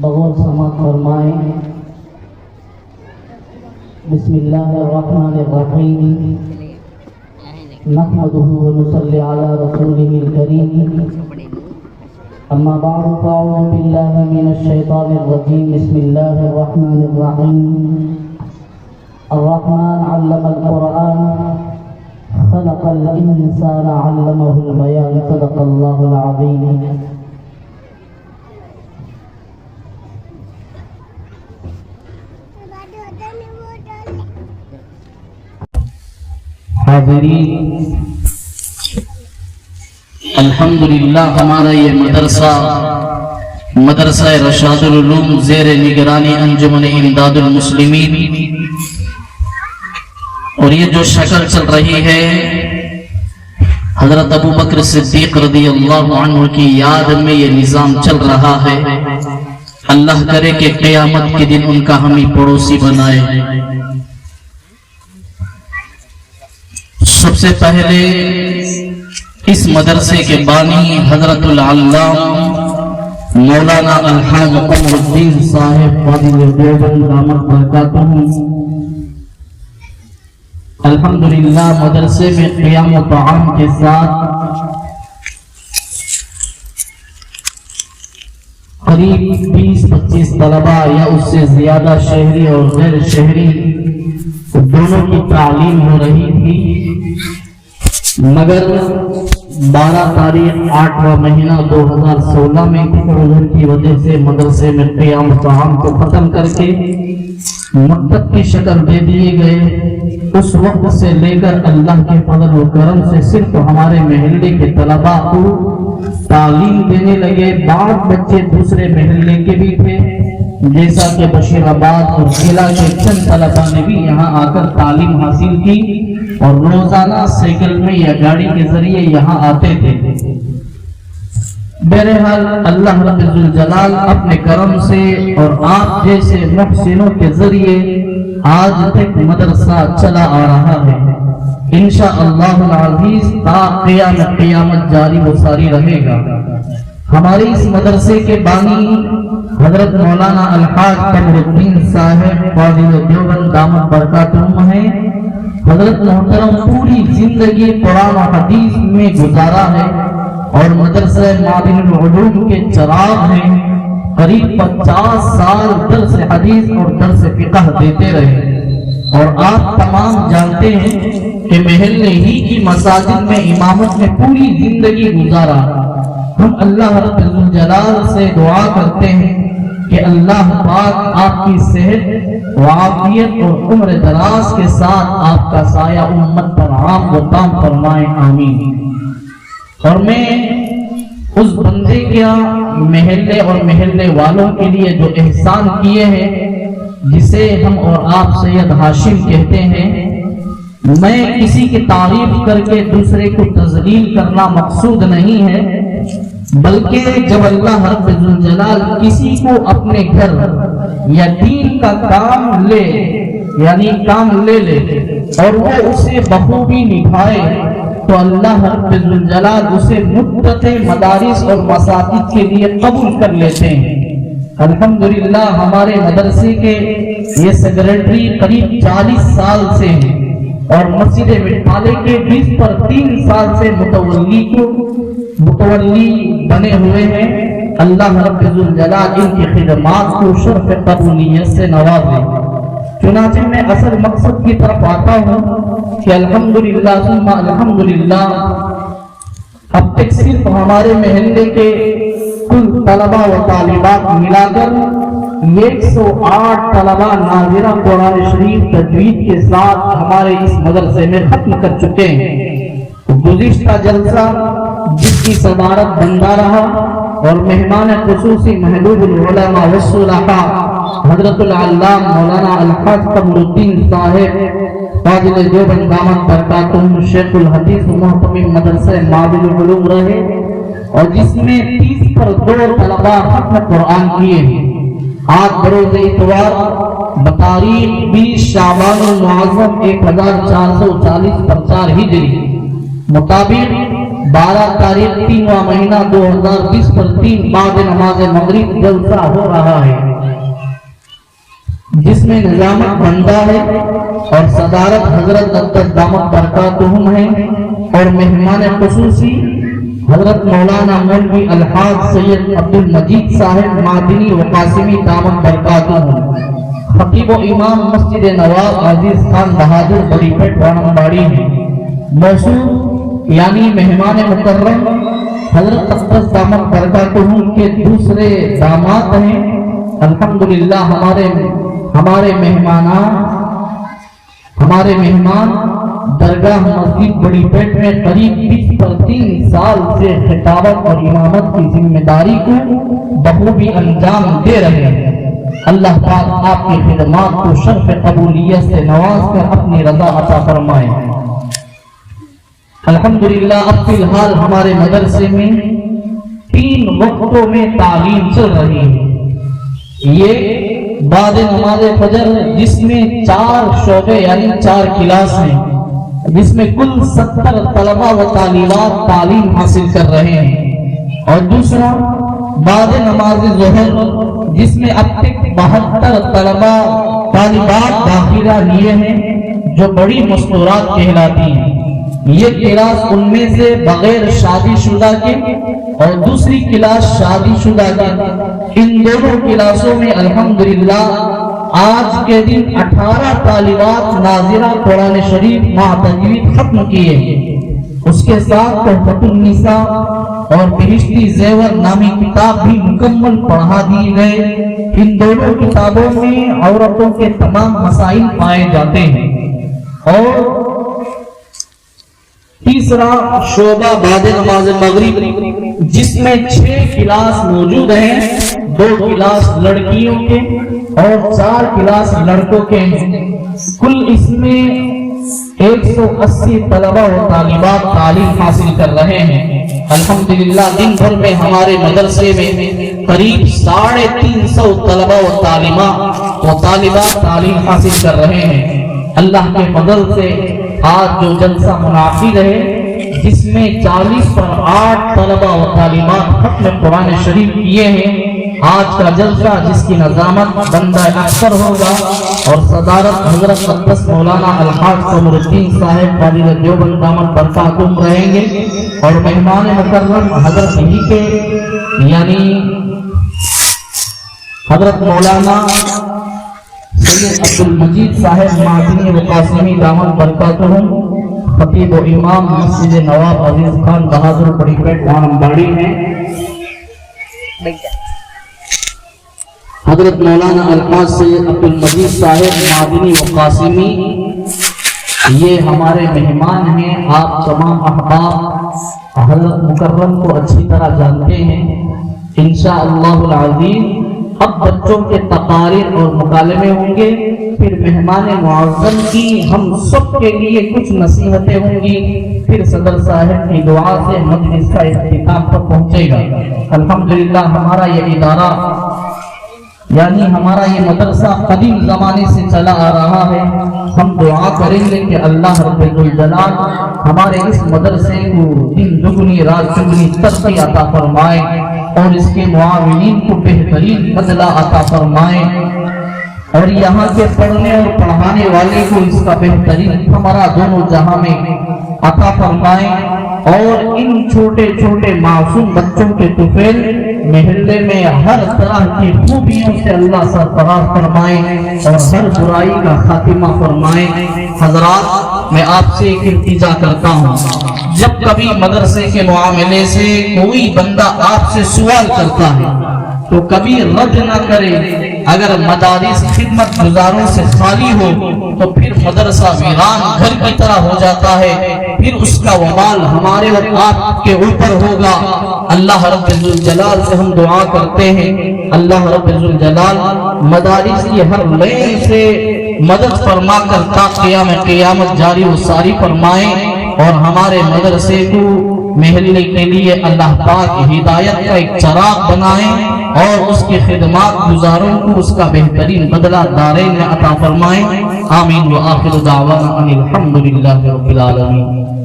بغور سماعت فرمائیں۔ بسم اللہ الرحمن الرحیم، نحمده ونصلی علی رسوله الکریم، اما بعد فاعوذ باللہ من الشیطان الرجیم۔ بسم اللہ الرحمن الرحیم، الرحمن علم القرآن خلق الانسان علمه البیان، صدق اللہ العظیم۔ حاضرین، الحمدللہ ہمارا یہ مدرسہ رشاد العلوم زیر نگرانی انجمن امداد المسلمین، اور یہ جو شکل چل رہی ہے حضرت ابو بکر صدیق رضی اللہ عنہ کی یاد میں یہ نظام چل رہا ہے۔ اللہ کرے کہ قیامت کے دن ان کا ہمیں پڑوسی بنائے۔ سب سے پہلے اس مدرسے کے بانی حضرت العلام مولانا الحاج قمر الدین صاحب فاضل دیوبند دامت برکاتہ الحمدللہ مدرسے میں قیام و طعام کے ساتھ قریب 20-25 طلبہ یا اس سے زیادہ شہری اور غیر شہری دونوں کی تعلیم ہو رہی تھی، مگر 12 تاریخ 8واں مہینہ 2016 میں عذر کی وجہ سے مدرسے میں قیام طعام کو ختم کر کے مکتب کی شکل دے دیے گئے۔ اس وقت سے لے کر اللہ کے فضل و کرم سے صرف ہمارے محلے کے طلباء کو تعلیم دینے لگے۔ بعض بچے دوسرے محلے کے بھی تھے، جیسا کہ بشیر آباد اور ضلع کے چند طلباء نے بھی یہاں آ کر تعلیم حاصل کی اور روزانہ سائیکل میں یا گاڑی کے ذریعے یہاں آتے تھے۔ بہرحال اللہ رب الجلال اپنے کرم سے اور آپ جیسے محسنوں کے ذریعے آج تک مدرسہ چلا آ رہا ہے۔ انشاءاللہ العزیز تا قیامت جاری و ساری رہے گا۔ ہمارے اس مدرسے کے بانی حضرت مولانا الحاج قمر الدین صاحب فاضل دیوبند دامت برکاتہم ہیں۔ حضرت محترم پوری زندگی قرآن و حدیث میں گزارا ہے اور مدرسہ معدن العلوم کے چراغ ہیں۔ قریب 50 سال درس حدیث اور درس فقہ دیتے رہے، اور آپ تمام جانتے ہیں کہ محلے ہی کی مساجد میں امامت میں پوری زندگی گزارا۔ ہم اللہ رب الجلال سے دعا کرتے ہیں کہ اللہ پاک آپ کی صحت و عافیت اور عمر دراز کے ساتھ آپ کا سایہ امت پر عام و تام فرمائے، آمین۔ اور میں اس بندے کا محلے اور محلے والوں کے لیے جو احسان کیے ہیں، جسے ہم اور آپ سید ہاشم کہتے ہیں، میں کسی کی تعریف کر کے دوسرے کو تذلیل کرنا مقصود نہیں ہے، بلکہ جب اللہ رب الجلال کسی کو اپنے گھر یا دین کا کام لے اور وہ اسے بخوبی نبھائے تو اللہ رب الجلال اسے متقی مدارس اور مساجد کے لیے قبول کر لیتے ہیں۔ الحمدللہ ہمارے مدرسے کے یہ سیکریٹری قریب 40 سال سے ہیں اور مسجد مٹھالے کے 20 پر 3 سال سے متولی بنے ہوئے ہیں۔ اللہ رب الجلال ان کی خدمات کو شرف قبولیت سے نوازے۔ چنانچہ میں اصل مقصد کی طرف آتا ہوں کہ الحمدللہ ثم الحمدللہ اب تک صرف ہمارے محلے کے کل طلباء و طالبات ملا کر 108 طلباء ناظرہ قرآن شریف تجوید کے ساتھ ہمارے اس مدرسے میں ختم کر چکے ہیں۔ گزشتہ جلسہ جس کی صدارت بندہ رہا اور مہمان خصوصی محبوب العلماء والصلحاء حضرت العلام مولانا الحاج قمر الدین صاحب فاضل دیوبند دامت برکاتہم شیخ الحدیث محتمم مدرسہ معدن العلوم رہے، اور جس میں 30 پر 2 طلباء ختم قرآن کیے ہیں۔ آج بروز اتوار بتاریخ 20 شعبان المعظم 1440 پر 4 ہجری مطابق 12 تاریخ 3واں مہینہ 2020 پر 3 بعد نماز مغرب جلسہ ہو رہا ہے، جس میں نظامت بندہ ہے اور صدارت حضرت اقدس دامت برکاتہم ہے، اور مہمان خصوصی حضرت مولانا مولوی الحاج سید عبد المجید صاحب مادنی و قاسمی دامت برکاتہم، خطیب و امام مسجد نواب عزیز خان بہادر بڑی پیٹ وانمباڑی ہے۔ موصول یعنی مہمان مکرم حضرت اقدس دامت برکاتہم کے دوسرے داماد ہیں۔ الحمدللہ ہمارے مہمان درگاہ مسجد بڑی پیٹ میں قریب 20 پر 3 سال سے خطابت اور امامت کی ذمہ داری کو بخوبی انجام دے رہے ہیں۔ اللہ پاک آپ کی خدمات کو شرف قبولیت سے نواز کر اپنی رضا عطا فرمائے۔ الحمدللہ اب فی الحال ہمارے مدرسے میں 3 وقتوں میں تعلیم چل رہی ہے۔ یہ بعد نماز فجر جس میں 4 شعبے یعنی 4 کلاس ہیں، جس میں کل 70 طلبہ و طالبات تعلیم حاصل کر رہے ہیں، اور دوسرا بعد نماز ظہر جس میں اب تک 72 طلبہ طالبات داخلہ لیے ہیں، جو بڑی مستورات کہلاتی ہیں۔ یہ کلاس ان میں سے بغیر شادی شدہ کے اور دوسری کلاس شادی شدہ کے، ان دونوں کلاسوں میں الحمدللہ آج کے دن 18 طالبات ناظرہ قرآن شریف مع تجوید ختم کیے، اس کے ساتھ تحفۃ النساء اور بہشتی زیور نامی کتاب بھی مکمل پڑھا دیے گئے۔ ان دونوں کتابوں میں عورتوں کے تمام مسائل پائے جاتے ہیں۔ اور تیسرا شعبہ بعد نماز مغرب جس میں 6 کلاس موجود ہیں، 2 کلاس لڑکیوں کے اور 4 کلاس لڑکوں کے ہیں۔ کل اس میں 180 طلبہ و طالبات تعلیم حاصل کر رہے ہیں۔ الحمدللہ دن بھر میں ہمارے مدرسے میں قریب 350 طلبہ و طالبات تعلیم حاصل کر رہے ہیں۔ اللہ کے فضل سے آج جو جلسہ منعقد ہے، جس میں 40 پر 8 طلبہ و طالبات ختم قرآن شریف کیے ہیں، آج کا جلسہ جس کی نظامت بندہ اکثر ہوگا اور صدارت حضرت اقدس مولانا الحاج قمر الدین صاحب فاضل دیوبند دامت برکاتہم رہیں گے، اور مہمان مکرم حضرت ہی کے یعنی حضرت مولانا سید عبد المجید صاحب مادنی و قاسمی دامت برکاتہم خطیب و امام مسجد نواب عزیز خان بہادر بڑی پیٹ وانمباڑی ہیں۔ حضرت مولانا الحاج سید عبد المجید صاحب مادنی و قاسمی یہ ہمارے مہمان ہیں۔ آپ تمام احباب حضرت مکرم کو اچھی طرح جانتے ہیں۔ انشاءاللہ العزیز اب بچوں کے تقاریر اور مکالمے ہوں گے، پھر مہمان معظم کی ہم سب کے لیے کچھ نصیحتیں ہوں گی، پھر صدر صاحب کی دعا سے مجلس کا اختتام پر پہنچے گا۔ الحمدللہ ہمارا یہ ادارہ یعنی ہمارا یہ مدرسہ قدیم زمانے سے چلا آ رہا ہے۔ ہم دعا کریں گے کہ اللہ رب الجلال ہمارے اس مدرسے کو دن دگنی رات چگنی ترقی عطا فرمائے، اور اس کے معاونین کو بہترین بدلہ عطا فرمائے، اور یہاں کے پڑھنے اور پڑھانے والے کو اس کا بہترین ثمرہ دونوں جہاں میں عطا فرمائے، اور ان چھوٹے چھوٹے معصوم بچوں کے طفیل محلے میں ہر طرح کی خوبیوں سے اللہ سرفراز فرمائے اور ہر برائی کا خاتمہ فرمائے۔ حضرات میں آپ سے ایک التجا کرتا ہوں، جب کبھی مدرسے کے معاملے سے کوئی بندہ آپ سے سوال کرتا ہے تو کبھی رد نہ کرے۔ اگر مدارس خدمت گزاروں سے خالی ہو تو پھر مدرسہ ویران گھر کی طرح ہو جاتا ہے، پھر اس کا وبال ہمارے اور آپ کے اوپر ہوگا۔ اللہ رب الجلال سے ہم دعا کرتے ہیں، اللہ رب الجلال مدارس کی ہر لین سے مدد فرما کر تا قیامت جاری و ساری فرمائیں، اور ہمارے مدرسے کو محلے کے لیے اللہ پاک ہدایت کا ایک چراغ بنائیں، اور اس کی خدمات گزاروں کو اس کا بہترین بدلہ دارین عطا فرمائیں۔ آمین و آخر دعوانا ان الحمدللہ رب العالمین۔